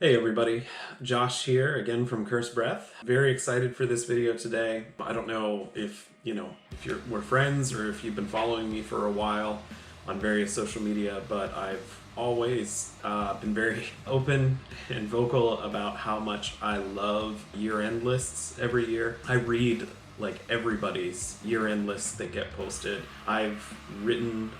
Hey everybody, Josh here again from Curse Breath. Very excited for this video today. I don't know if we're friends or if you've been following me for a while on various social media, but I've always been very open and vocal about how much I love year-end lists every year. I read like everybody's year-end lists that get posted. I've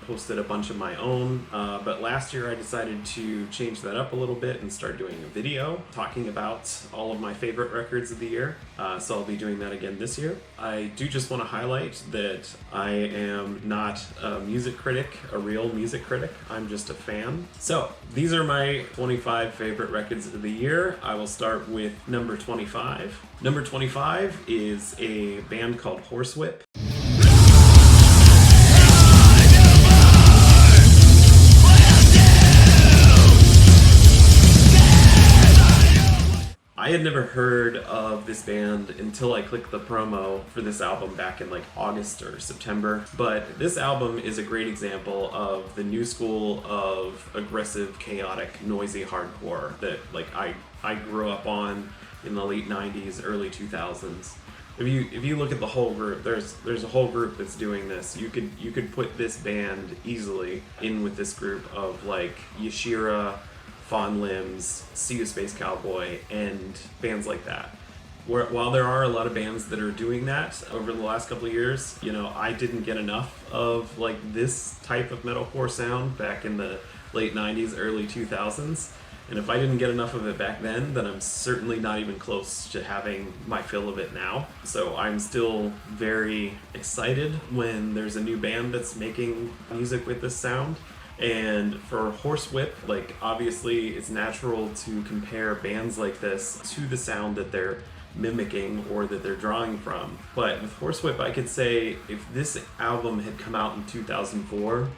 posted a bunch of my own, but last year I decided to change that up a little bit and start doing a video talking about all of my favorite records of the year. So I'll be doing that again this year. I do just want to highlight that I am not a music critic, a real music critic. I'm just a fan. So these are my 25 favorite records of the year. I will start with number 25. Number 25 is a band called Horsewhip. I had never heard of this band until I clicked the promo for this album back in like August or September. But this album is a great example of the new school of aggressive, chaotic, noisy hardcore that like I grew up on in the late 90s, early 2000s. If you look at the whole group, there's a whole group that's doing this. You could put this band easily in with this group of like Yashira, Fond Limbs, See You Space Cowboy, and bands like that. While there are a lot of bands that are doing that over the last couple of years, I didn't get enough of like this type of metalcore sound back in the late 90s, early 2000s. And if I didn't get enough of it back then I'm certainly not even close to having my fill of it now. So I'm still very excited when there's a new band that's making music with this sound. And for Horsewhip, like obviously it's natural to compare bands like this to the sound that they're mimicking or that they're drawing from. But with Horsewhip, I could say if this album had come out in 2004,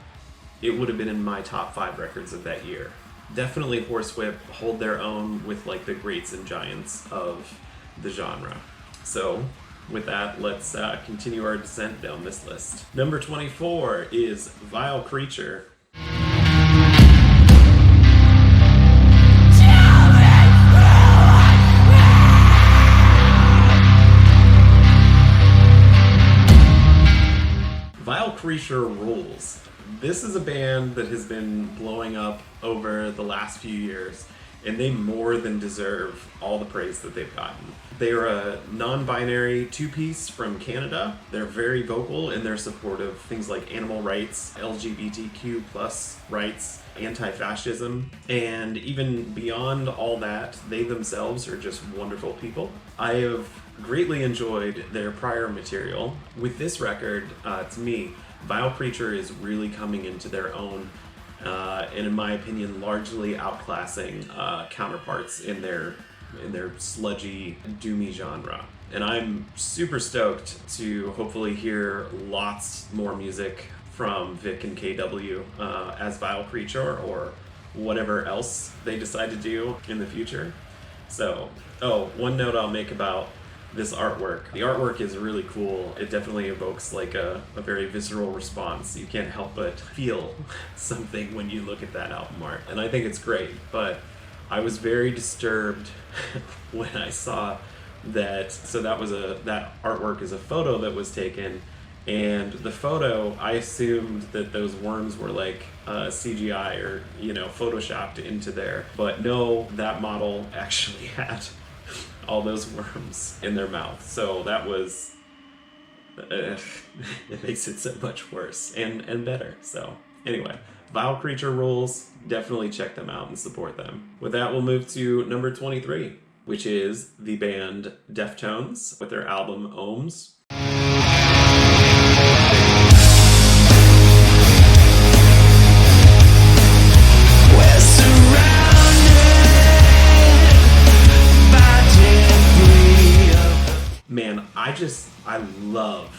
it would have been in my top 5 records of that year. Definitely Horsewhip hold their own with like the greats and giants of the genre. So with that, let's continue our descent down this list. Number 24 is Vile Creature. Vile Creature rules. This is a band that has been blowing up over the last few years, and they more than deserve all the praise that they've gotten. They are a non-binary two-piece from Canada. They're very vocal in their support of things like animal rights, LGBTQ plus rights, anti-fascism, and even beyond all that, they themselves are just wonderful people. I have greatly enjoyed their prior material. With this record, to me, Vile Creature is really coming into their own, and in my opinion, largely outclassing counterparts in their sludgy, doomy genre. And I'm super stoked to hopefully hear lots more music from Vic and KW as Vile Creature or whatever else they decide to do in the future. So, one note I'll make about this artwork. The artwork is really cool. It definitely evokes like a very visceral response. You can't help but feel something when you look at that album art. And I think it's great, but I was very disturbed when I saw that. So that artwork is a photo that was taken, and the photo, I assumed that those worms were like CGI or photoshopped into there. But no, that model actually had all those worms in their mouth. So that was it makes it so much worse and better. So anyway, Vile Creature rules. Definitely check them out and support them. With that, we'll move to number 23, which is the band Deftones with their album Ohms. Man, I love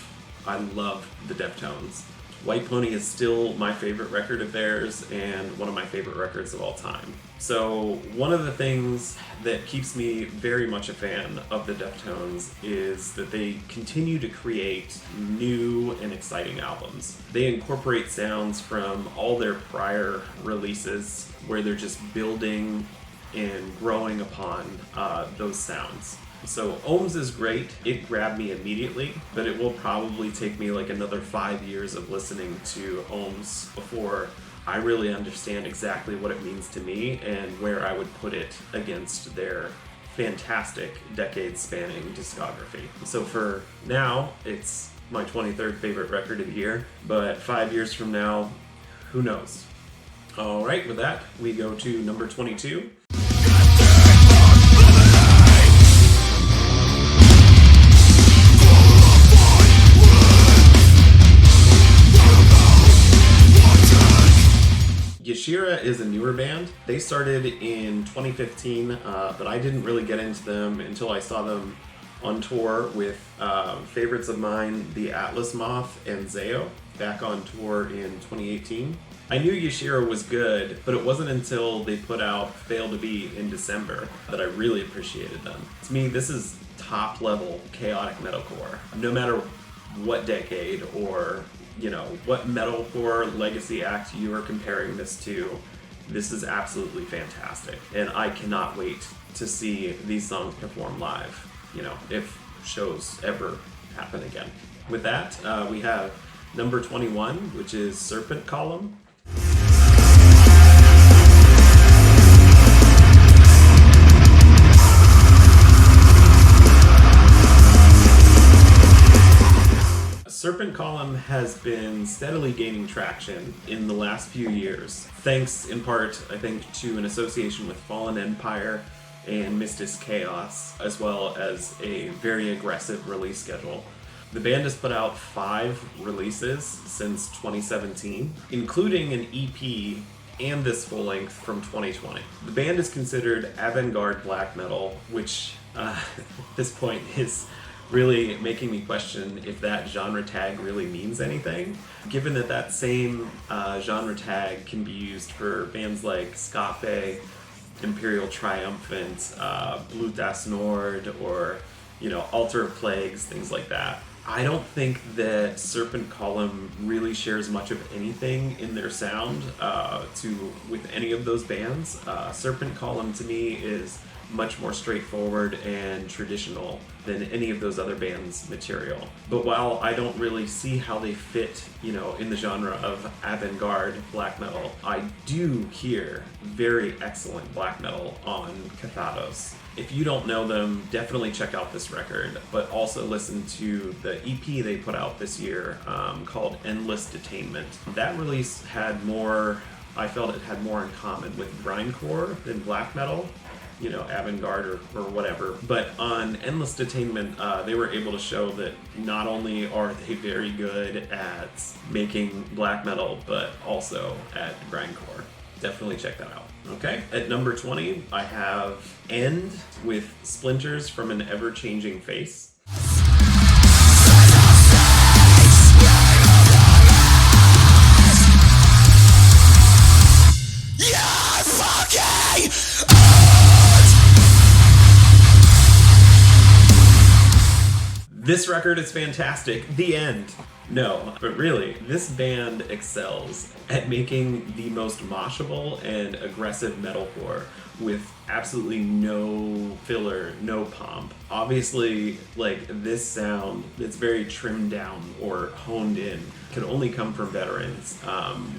the Deftones. White Pony is still my favorite record of theirs and one of my favorite records of all time. So one of the things that keeps me very much a fan of the Deftones is that they continue to create new and exciting albums. They incorporate sounds from all their prior releases where they're just building and growing upon those sounds. So Ohms is great, it grabbed me immediately, but it will probably take me like another 5 years of listening to Ohms before I really understand exactly what it means to me and where I would put it against their fantastic decade-spanning discography. So for now, it's my 23rd favorite record of the year, but 5 years from now, who knows? All right, with that, we go to number 22. Yashira is a newer band. They started in 2015, but I didn't really get into them until I saw them on tour with favorites of mine, the Atlas Moth and Zao, back on tour in 2018. I knew Yashira was good, but it wasn't until they put out Fail to Be in December that I really appreciated them. To me, this is top-level chaotic metalcore. No matter what decade or what metalcore legacy act you are comparing this to, this is absolutely fantastic. And I cannot wait to see these songs perform live, if shows ever happen again. With that, we have number 21, which is Serpent Column. Serpent Column has been steadily gaining traction in the last few years, thanks in part, I think, to an association with Fallen Empire and Mystis Chaos, as well as a very aggressive release schedule. The band has put out 5 releases since 2017, including an EP and this full length from 2020. The band is considered avant-garde black metal, which at this point is really making me question if that genre tag really means anything, given that that same genre tag can be used for bands like Scape, Imperial Triumphant, Blut das Nord, or Altar of Plagues, things like that. I don't think that Serpent Column really shares much of anything in their sound with any of those bands. Serpent Column to me is much more straightforward and traditional than any of those other bands' material. But while I don't really see how they fit, in the genre of avant-garde black metal, I do hear very excellent black metal on KATHODOS. If you don't know them, definitely check out this record, but also listen to the EP they put out this year called Endless Detainment. That release had more, I felt it had more in common with grindcore than black metal, avant-garde or whatever. But on Endless Detainment, they were able to show that not only are they very good at making black metal, but also at grindcore. Definitely check that out. Okay, at number 20, I have End with Splinters from an Ever-Changing Face. This record is fantastic. The end. No, but really, this band excels at making the most moshable and aggressive metalcore with absolutely no filler, no pomp. Obviously, this sound that's very trimmed down or honed in can only come from veterans,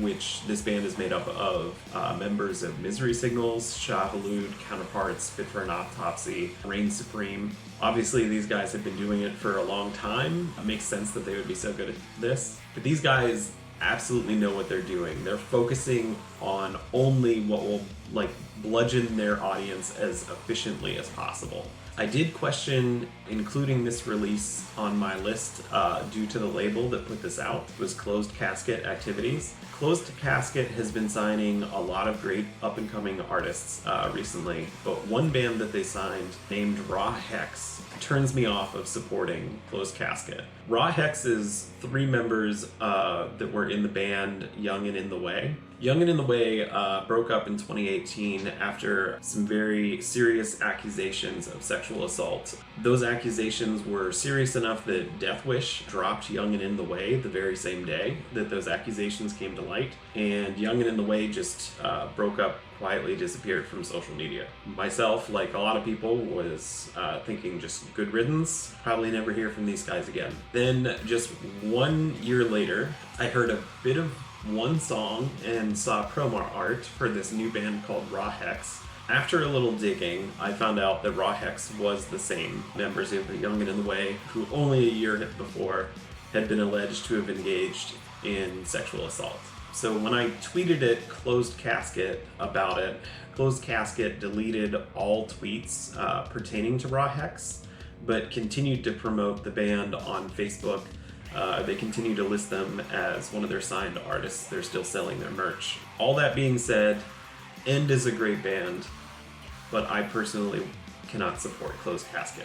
which this band is made up of members of Misery Signals, Shah-Hulud, Counterparts, Fit for an Autopsy, Reign Supreme. Obviously, these guys have been doing it for a long time. It makes sense that they would be so good at this. But these guys absolutely know what they're doing. They're focusing on only what will bludgeon their audience as efficiently as possible. I did question including this release on my list due to the label that put this out. It was Closed Casket Activities. Closed Casket has been signing a lot of great up-and-coming artists recently, but one band that they signed named Raw Hex turns me off of supporting Closed Casket. Raw Hex's 3 members that were in the band Young and in the Way. Young and in the Way broke up in 2018 after some very serious accusations of sexual sexual assault. Those accusations were serious enough that Death Wish dropped Young and In the Way the very same day that those accusations came to light, and Young and In the Way just broke up, quietly disappeared from social media. Myself, like a lot of people, was thinking just good riddance, probably never hear from these guys again. Then just 1 year later, I heard a bit of one song and saw promo art for this new band called Raw Hex. After a little digging, I found out that Raw Hex was the same members of Young and In the Way, who only a year before had been alleged to have engaged in sexual assault. So when I tweeted at Closed Casket about it, Closed Casket deleted all tweets pertaining to Raw Hex, but continued to promote the band on Facebook. They continue to list them as one of their signed artists. They're still selling their merch. All that being said, End is a great band, but I personally cannot support Closed Casket.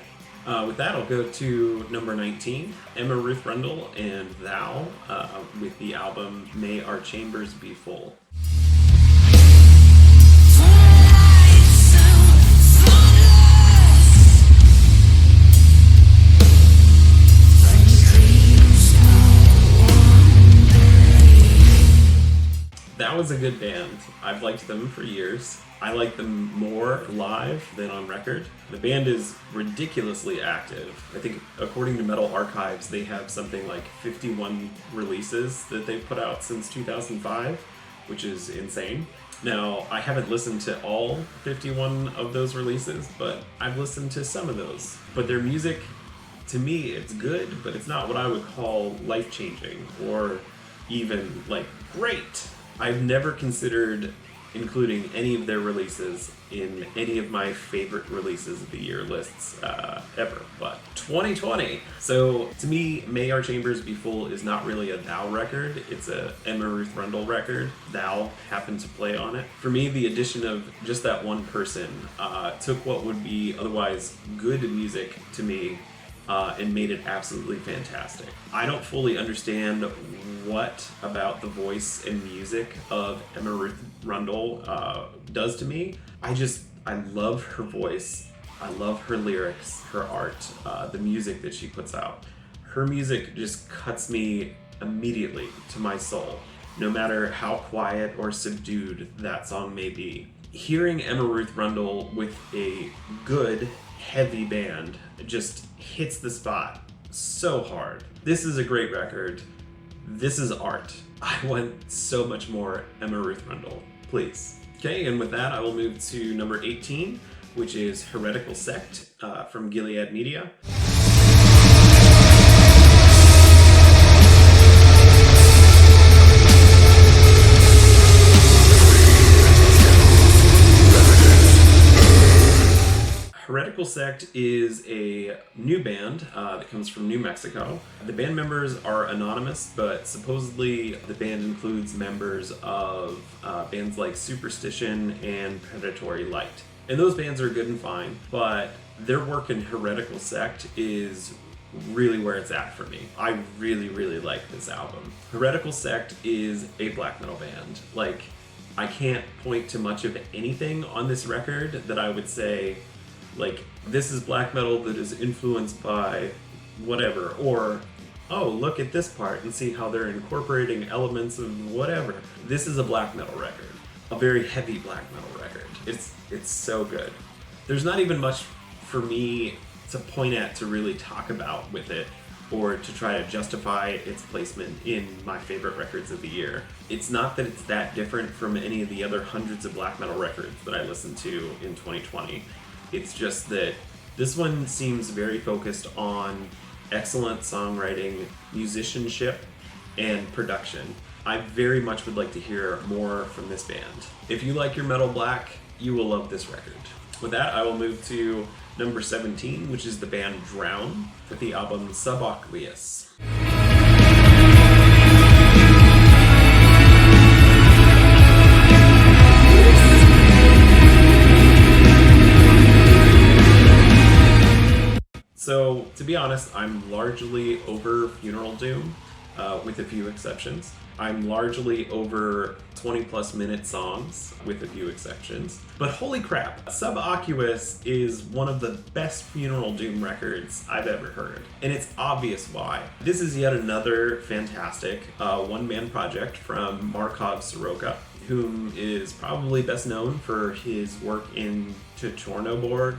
With that, I'll go to number 19, Emma Ruth Rundle and Thou, with the album May Our Chambers Be Full. That was a good band. I've liked them for years. I like them more live than on record. The band is ridiculously active. I think according to Metal Archives, they have something like 51 releases that they've put out since 2005, which is insane. Now, I haven't listened to all 51 of those releases, but I've listened to some of those. But their music, to me, it's good, but it's not what I would call life-changing or even, like, great. I've never considered including any of their releases in any of my favorite releases of the year lists ever, but 2020. So to me, May Our Chambers Be Full is not really a Thou record, it's a Emma Ruth Rundle record. Thou happened to play on it. For me, the addition of just that one person took what would be otherwise good music to me and made it absolutely fantastic. I don't fully understand what about the voice and music of Emma Ruth Rundle does to me. I love her voice. I love her lyrics, her art, the music that she puts out. Her music just cuts me immediately to my soul, no matter how quiet or subdued that song may be. Hearing Emma Ruth Rundle with a good, heavy band just hits the spot so hard. This is a great record. This is art. I want so much more Emma Ruth Rundle, please. Okay, and with that, I will move to number 18, which is Heretical Sect from Gilead Media. Heretical Sect is a new band that comes from New Mexico. The band members are anonymous, but supposedly the band includes members of bands like Superstition and Predatory Light. And those bands are good and fine, but their work in Heretical Sect is really where it's at for me. I really, really like this album. Heretical Sect is a black metal band. Like, I can't point to much of anything on this record that I would say, like, this is black metal that is influenced by whatever, or, oh, look at this part and see how they're incorporating elements of whatever. This is a black metal record, a very heavy black metal record. It's so good. There's not even much for me to point at to really talk about with it, or to try to justify its placement in my favorite records of the year. It's not that it's that different from any of the other hundreds of black metal records that I listened to in 2020. It's just that this one seems very focused on excellent songwriting, musicianship, and production. I very much would like to hear more from this band. If you like your metal black, you will love this record. With that, I will move to number 17, which is the band Drown, with the album Subaqueous. So, to be honest, I'm largely over Funeral Doom, with a few exceptions. I'm largely over 20 plus minute songs, with a few exceptions. But holy crap, Subaqueous is one of the best funeral doom records I've ever heard. And it's obvious why. This is yet another fantastic one-man project from Markov Soroka, whom is probably best known for his work in Chornobog,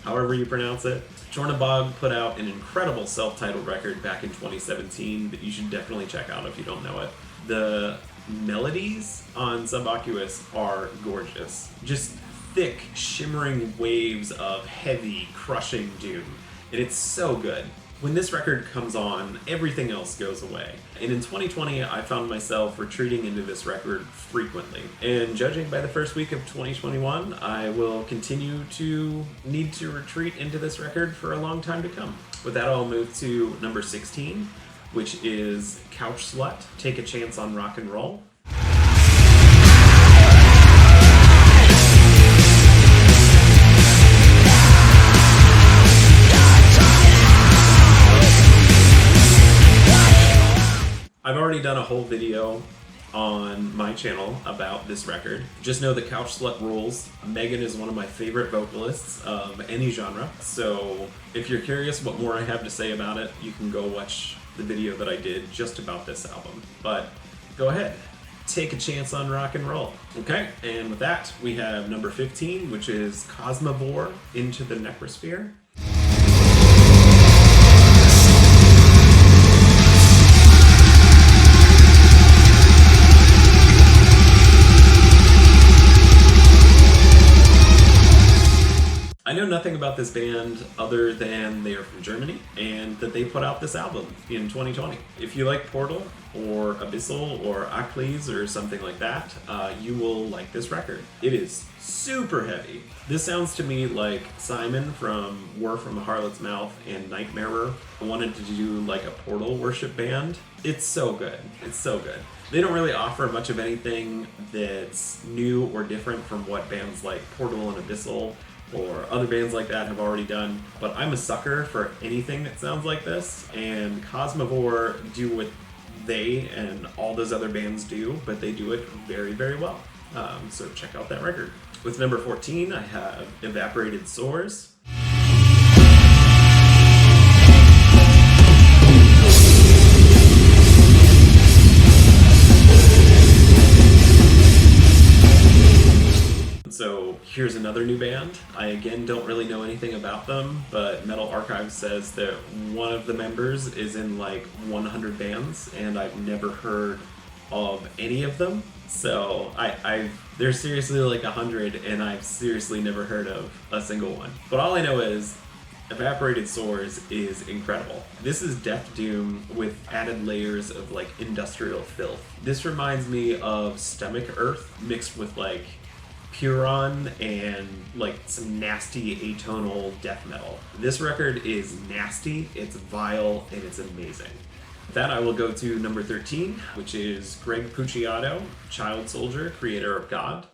however you pronounce it. Chornobog put out an incredible self-titled record back in 2017 that you should definitely check out if you don't know it. The melodies on Subaqueous are gorgeous. Just thick, shimmering waves of heavy, crushing doom. And it's so good. When this record comes on, everything else goes away. And in 2020, I found myself retreating into this record frequently. And judging by the first week of 2021, I will continue to need to retreat into this record for a long time to come. With that, I'll move to number 16, which is Couch Slut, Take a Chance on Rock and Roll. I've already done a whole video on my channel about this record. Just know that Couch Slut rules. Megan is one of my favorite vocalists of any genre, so if you're curious what more I have to say about it, you can go watch the video that I did just about this album. But go ahead, take a chance on rock and roll. Okay, and with that, we have number 15, which is Cosmovore, Into the Necrosphere. I know nothing about this band other than they are from Germany and that they put out this album in 2020. If you like Portal or Abyssal or Achilles or something like that, you will like this record. It is super heavy. This sounds to me like Simon from War from a Harlot's Mouth and Nightmarer wanted to do like a Portal worship band. It's so good. It's so good. They don't really offer much of anything that's new or different from what bands like Portal and Abyssal or other bands like that have already done, but I'm a sucker for anything that sounds like this, and Cosmovore do what they and all those other bands do, but they do it very, very well. So check out that record. With number 14, I have Evaporated Sores. So here's another new band. I again don't really know anything about them, but Metal Archive says that one of the members is in like 100 bands, and I've never heard of any of them. So there's seriously like 100, and I've seriously never heard of a single one. But all I know is Evaporated Sores is incredible. This is death doom with added layers of like industrial filth. This reminds me of Stomach Earth mixed with like Puron and like some nasty atonal death metal. This record is nasty, it's vile, and it's amazing. With that, I will go to number 13, which is Greg Puciato, Child Soldier, Creator of God.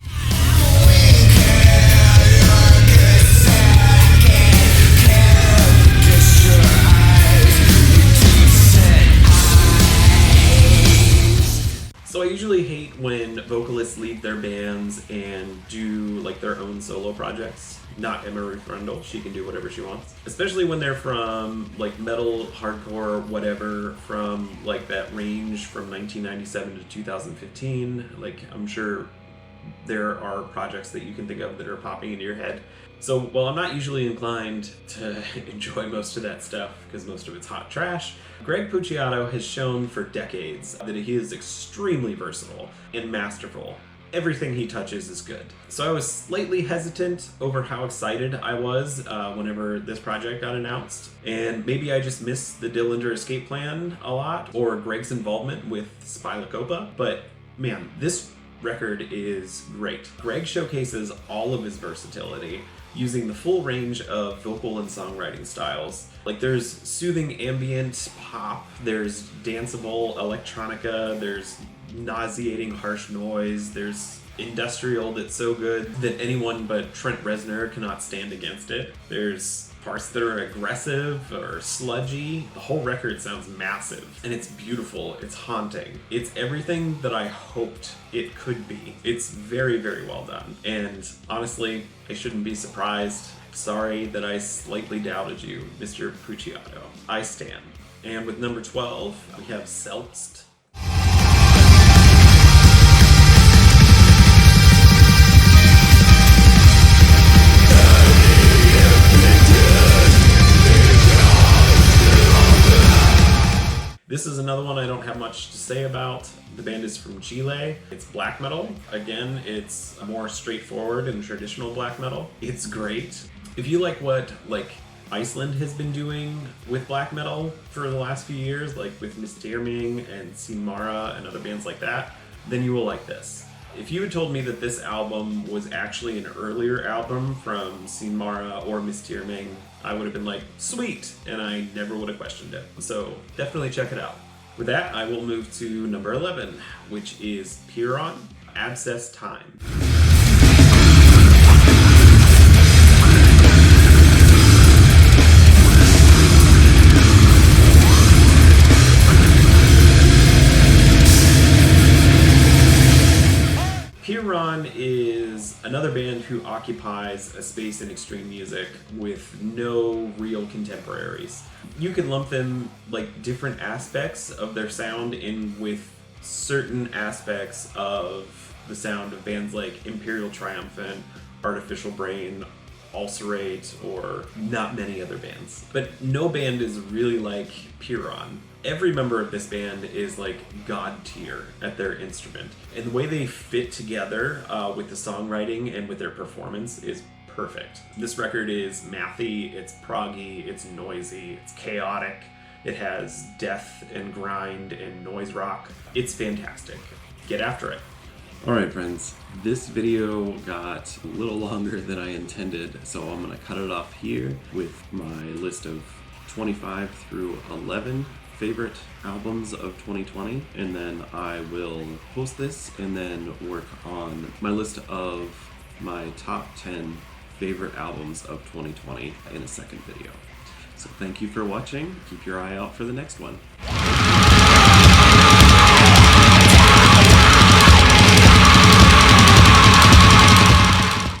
So I usually hate when vocalists leave their bands and do like their own solo projects. Not Emma Ruth Rundle, she can do whatever she wants. Especially when they're from like metal, hardcore, whatever, from like that range from 1997 to 2015. Like I'm sure there are projects that you can think of that are popping into your head. So while I'm not usually inclined to enjoy most of that stuff, because most of it's hot trash, Greg Puciato has shown for decades that he is extremely versatile and masterful. Everything he touches is good. So I was slightly hesitant over how excited I was whenever this project got announced. And maybe I just missed the Dillinger escape plan a lot, or Greg's involvement with Spylocopa, but man, this record is great. Greg showcases all of his versatility, using the full range of vocal and songwriting styles. Like there's soothing ambient pop, there's danceable electronica, there's nauseating harsh noise, there's industrial that's so good that anyone but Trent Reznor cannot stand against it. There's parts that are aggressive or sludgy. The whole record sounds massive, and it's beautiful, it's haunting. It's everything that I hoped it could be. It's very, very well done. And honestly, I shouldn't be surprised. Sorry that I slightly doubted you, Mr. Puciato. I stand. And with number 12, we have Selbst. This is another one I don't have much to say about. The band is from Chile. It's black metal. Again, it's more straightforward and traditional black metal. It's great. If you like what Iceland has been doing with black metal for the last few years, like with Mystirming and Sinmara and other bands like that, then you will like this. If you had told me that this album was actually an earlier album from Sinmara or Mystirming, I would have been like, sweet, and I never would have questioned it. So definitely check it out. With that, I will move to number 11, which is Piron, Abscess Time. Piron is another band who occupies a space in extreme music with no real contemporaries. You could lump them like different aspects of their sound in with certain aspects of the sound of bands like Imperial Triumphant, Artificial Brain, Ulcerate, or not many other bands. But no band is really like Piron. Every member of this band is like god tier at their instrument. And the way they fit together with the songwriting and with their performance is perfect. This record is mathy, it's proggy, it's noisy, it's chaotic. It has death and grind and noise rock. It's fantastic. Get after it. Alright friends, this video got a little longer than I intended, so I'm going to cut it off here with my list of 25 through 11 favorite albums of 2020, and then I will post this and then work on my list of my top 10 favorite albums of 2020 in a second video. So thank you for watching. Keep your eye out for the next one.